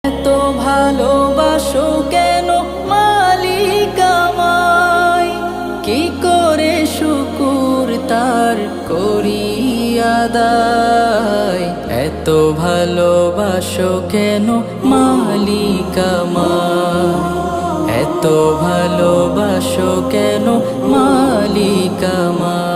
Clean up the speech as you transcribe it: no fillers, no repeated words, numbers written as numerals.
এত ভালোবাসো কেন মালিক আমায়, কি করে শুকুর তার করি আদায়। এত ভালোবাসো কেন মালিক আমায়, এত ভালোবাসো কেন মালিক আমায়।